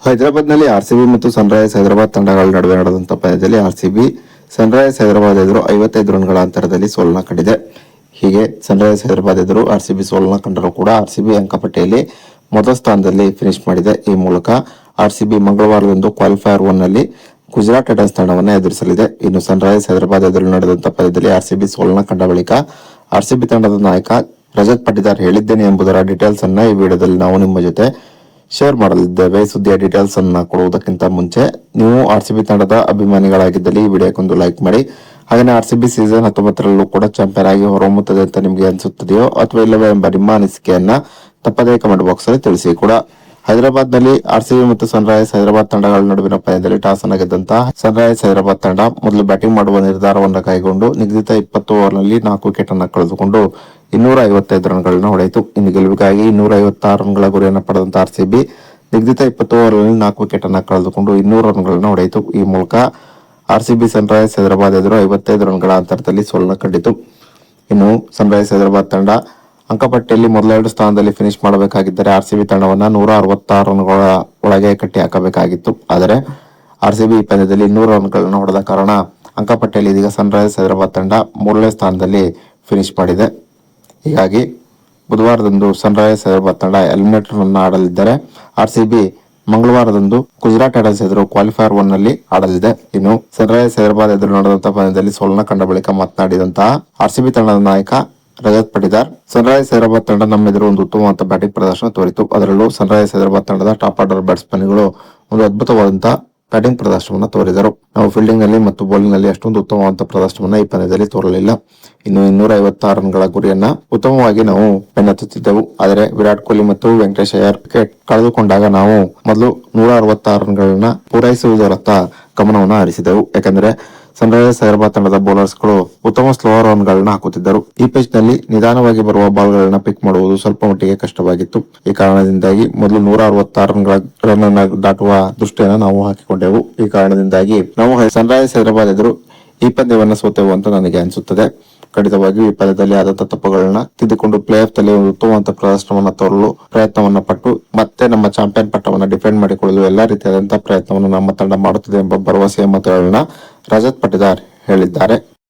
ಹೈದರಾಬಾದ್ನಲ್ಲಿ ಆರ್ಸಿಬಿ ಮತ್ತು ಸನ್ರೈಸರ್ಸ್ ಹೈದರಾಬಾದ್ ತಂಡಗಳ ನಡುವೆ ನಡೆದಂತಹ ಪಂದ್ಯದಲ್ಲಿ ಆರ್ಸಿಬಿ ಸನ್ರೈಸರ್ಸ್ ಹೈದರಾಬಾದ್ ಎದುರು 55 ರನ್ಗಳ ಅಂತರದಲ್ಲಿ ಸೋಲನ್ನ ಕಂಡಿದೆ. ಹೀಗೆ ಸನ್ರೈಸರ್ಸ್ ಹೈದರಾಬಾದ್ ಎದುರು ಆರ್ಸಿಬಿ ಸೋಲನ್ನ ಕಂಡರೂ ಕೂಡ ಆರ್ಸಿಬಿ ಅಂಕಪಟ್ಟಿಯಲ್ಲಿ ಮೊದಲ ಸ್ಥಾನದಲ್ಲಿ ಫಿನಿಶ್ ಮಾಡಿದೆ. ಈ ಮೂಲಕ ಆರ್ಸಿಬಿ ಮಂಗಳವಾರದಂದು ಕ್ವಾಲಿಫೈಯರ್ 1 ನಲ್ಲಿ ಗುಜರಾತ್ ಟೈಟನ್ಸ್ ತಂಡವನ್ನು ಎದುರಿಸಲಿದೆ. ಇನ್ನು ಸನ್ರೈಸರ್ಸ್ ಹೈದರಾಬಾದ್ ಎದುರು ನಡೆದಂತಹ ಪಂದ್ಯದಲ್ಲಿ ಆರ್ಸಿಬಿ ಸೋಲನ್ನ ಕಂಡ ಬಳಿಕ ಆರ್ಸಿಬಿ ತಂಡದ ನಾಯಕ ರಜತ್ ಪಟಿದಾರ್ ಹೇಳಿದ್ದೇನೆ ಎಂಬುದರ ಡೀಟೇಲ್ಸ್ ಅನ್ನ ಈ ವಿಡಿಯೋದಲ್ಲಿ ನಾವು ನಿಮ್ಮ ಜೊತೆ ಶೇರ್ ಮಾಡಲಿದ್ದೇವೆ. ಸುದ್ದಿಯ ಡೀಟೇಲ್ಸ್ ಅನ್ನ ಕೊಡುವುದಕ್ಕಿಂತ ಮುಂಚೆ ನೀವು ಆರ್ಸಿಬಿ ತಂಡದ ಅಭಿಮಾನಿಗಳಾಗಿದ್ದಲ್ಲಿ ಈ ವಿಡಿಯೋಕ್ಕೊಂದು ಲೈಕ್ ಮಾಡಿ. ಹಾಗೆ ಆರ್ಸಿಬಿ ಸೀಸನ್ 19ರಲ್ಲೂ ಕೂಡ ಚಾಂಪಿಯನ್ ಆಗಿ ಹೊರಹೊಮ್ಮುತ್ತದೆ ಅಂತ ನಿಮಗೆ ಅನಿಸುತ್ತದೆಯೋ ಅಥವಾ ಇಲ್ಲವೇ ಎಂಬ ನಿಮ್ಮ ಅನಿಸಿಕೆಯನ್ನ ತಪ್ಪದೇ ಕಮೆಂಟ್ ಬಾಕ್ಸ್ ಅಲ್ಲಿ ತಿಳಿಸಿ ಕೂಡ. ಹೈದರಾಬಾದ್ ನಲ್ಲಿ ಆರ್ಸಿಬಿ ಮತ್ತು ಸನ್ರೈಸರ್ಸ್ ಹೈದರಾಬಾದ್ ತಂಡಗಳ ನಡುವಿನ ಪಂದ್ಯದಲ್ಲಿ ಟಾಸ್ ಅನ್ನು ಗೆದ್ದಂತಹ ಸನ್ರೈಸರ್ಸ್ ಹೈದರಾಬಾದ್ ತಂಡ ಮೊದಲು ಬ್ಯಾಟಿಂಗ್ ಮಾಡುವ ನಿರ್ಧಾರವನ್ನು ಕೈಗೊಂಡು ನಿಗದಿತ 20 ಓವರ್ನಲ್ಲಿ 4 ವಿಕೆಟ್ ಅನ್ನು ಕಳೆದುಕೊಂಡು 255 ರನ್ಗಳನ್ನ ಹೊಡೆಯಿತು. ಇನ್ನು ಗೆಲುವಿಗಾಗಿ 256 ರನ್ಗಳ ಗುರಿಯನ್ನು ಪಡೆದಂತಹ ಆರ್ಸಿಬಿ ನಿಗದಿತ 20 ಓವರ್ನಲ್ಲಿ 4 ವಿಕೆಟ್ ಅನ್ನು ಕಳೆದುಕೊಂಡು 200 ರನ್ಗಳನ್ನ ಹೊಡೆಯಿತು. ಈ ಮೂಲಕ ಆರ್ಸಿಬಿ ಸನ್ರೈಸರ್ಸ್ ಹೈದರಾಬಾದ್ ಎದುರು 55 ರನ್ಗಳ ಅಂತರದಲ್ಲಿ ಸೋಲನ್ನ ಕಂಡಿತು. ಇನ್ನು ಸನ್ರೈಸರ್ಸ್ ಹೈದರಾಬಾದ್ ತಂಡ ಅಂಕಪಟ್ಟಿಯಲ್ಲಿ ಮೊದಲ 2 ಸ್ಥಾನದಲ್ಲಿ ಫಿನಿಶ್ ಮಾಡಬೇಕಾಗಿದ್ದರೆ ಆರ್ಸಿಬಿ ತಂಡವನ್ನ 166 ರನ್ಗಳ ಒಳಗೆ ಕಟ್ಟಿ ಹಾಕಬೇಕಾಗಿತ್ತು. ಆದರೆ ಆರ್ಸಿಬಿ ಈ ಪಂದ್ಯದಲ್ಲಿ 200 ರನ್ಗಳನ್ನು ಹೊಡೆದ ಕಾರಣ ಅಂಕಪಟ್ಟಿಯಲ್ಲಿ ಇದೀಗ ಸನ್ರೈಸರ್ಸ್ ಹೈದರಾಬಾದ್ ತಂಡ 3ನೇ ಸ್ಥಾನದಲ್ಲಿ ಫಿನಿಶ್ ಮಾಡಿದೆ. ಹೀಗಾಗಿ ಬುಧವಾರದಂದು ಸನ್ರೈಸರ್ಸ್ ಹೈದರಾಬಾದ್ ತಂಡ ಎಲಿಮಿನೇಟರ್ ಅನ್ನು ಆಡಲಿದ್ದರೆ ಆರ್ಸಿಬಿ ಮಂಗಳವಾರದಂದು ಗುಜರಾತ್ ಟೈಟನ್ಸ್ ಎದುರು ಕ್ವಾಲಿಫೈಯರ್ 1 ನಲ್ಲಿ ಆಡಲಿದೆ. ಇನ್ನು ಸನ್ರೈಸರ್ಸ್ ಹೈದರಾಬಾದ್ ಎದುರು ನಡೆದಂತಹ ಪಂದ್ಯದಲ್ಲಿ ಸೋಲನ್ನ ಕಂಡ ಬಳಿಕ ಮಾತನಾಡಿದಂತಹ ಆರ್ಸಿಬಿ ತಂಡದ ನಾಯಕ ರಜತ್ ಪಟಿದಾರ್, ಸನ್ರೈಸರ್ಸ್ ಹೈದರಾಬಾದ್ ತಂಡ ನಮ್ಮ ಎದುರು ಒಂದು ಉತ್ತಮವಾದ ಬ್ಯಾಟಿಂಗ್ ಪ್ರದರ್ಶನ ತೋರಿತು. ಅದರಲ್ಲೂ ಸನ್ರೈಸರ್ಸ್ ಹೈದರಾಬಾದ್ ತಂಡದ ಟಾಪ್ ಆರ್ಡರ್ ಬ್ಯಾಟ್ಸ್ಮನ್ಗಳು ಒಂದು ಅದ್ಭುತವಾದಂತಹ ಬ್ಯಾಟಿಂಗ್ ಪ್ರದರ್ಶನವನ್ನು ತೋರಿದರು. ನಾವು ಫೀಲ್ಡಿಂಗ್ ನಲ್ಲಿ ಮತ್ತು ಬೌಲಿಂಗ್ ನಲ್ಲಿ ಅಷ್ಟೊಂದು ಉತ್ತಮವಾದ ಪ್ರದರ್ಶನವನ್ನು ಈ ಪಂದ್ಯದಲ್ಲಿ ತೋರಲಿಲ್ಲ. ಇನ್ನು 256 ರನ್ಗಳ ಗುರಿಯನ್ನ ಉತ್ತಮವಾಗಿ ನಾವು ಬೆನ್ನತ್ತುತ್ತಿದ್ದೆವು. ಆದರೆ ವಿರಾಟ್ ಕೊಹ್ಲಿ ಮತ್ತು ವೆಂಕಟೇಶ್ ಅಯ್ಯರ್ ವಿಕೆಟ್ ಕಳೆದುಕೊಂಡಾಗ ನಾವು ಮೊದಲು 166 ರನ್ಗಳನ್ನ ಪೂರೈಸುವುದರತ್ತ ಗಮನವನ್ನು ಹರಿಸಿದೆವು. ಯಾಕಂದ್ರೆ ಸನ್ರೈಸರ್ಸ್ ಹೈದರಾಬಾದ್ ತಂಡದ ಬೌಲರ್ಸ್ಗಳು ಉತ್ತಮ ಸ್ಲೋ ರನ್ ಗಳನ್ನ ಹಾಕುತ್ತಿದ್ದರು. ಈ ಪಿಚ್ ನಲ್ಲಿ ನಿಧಾನವಾಗಿ ಬರುವ ಬಾಲ್ ಗಳನ್ನ ಪಿಕ್ ಮಾಡುವುದು ಸ್ವಲ್ಪ ಮಟ್ಟಿಗೆ ಕಷ್ಟವಾಗಿತ್ತು. ಈ ಕಾರಣದಿಂದಾಗಿ ಮೊದಲು 166 ರನ್ ಅನ್ನ ದಾಟುವ ದೃಷ್ಟಿಯನ್ನು ನಾವು ಹಾಕಿಕೊಂಡೆವು. ಈ ಕಾರಣದಿಂದಾಗಿ ನಾವು ಸನ್ರೈಸರ್ಸ್ ಹೈದರಾಬಾದ್ ಎದುರು ಈ ಪಂದ್ಯವನ್ನ ಸೋತೆವು ಅಂತ ನನಗೆ ಅನಿಸುತ್ತದೆ. ಖಂಡಿತವಾಗಿಯೂ ಈ ಪಂದ್ಯದಲ್ಲಿ ಆದಂತಹ ತಪ್ಪುಗಳನ್ನ ತಿದ್ದಿಕೊಂಡು ಪ್ಲೇ ಆಫ್ ನಲ್ಲಿ ಒಂದು ಉತ್ತಮವಾದ ಪ್ರದರ್ಶನವನ್ನ ತೋರಲು ಪ್ರಯತ್ನವನ್ನ ಪಟ್ಟು ಮತ್ತೆ ನಮ್ಮ ಚಾಂಪಿಯನ್ ಪಟ್ಟವನ್ನ ಡಿಫೆಂಡ್ ಮಾಡಿಕೊಳ್ಳಲು ಎಲ್ಲಾ ರೀತಿಯಾದಂತಹ ಪ್ರಯತ್ನವನ್ನು ನಮ್ಮ ತಂಡ ಮಾಡುತ್ತದೆ ಎಂಬ ಭರವಸೆಯ ಮಾತುಗಳನ್ನ ರಜತ್ ಪಟಿದಾರ್ ಹೇಳಿದ್ದಾರೆ.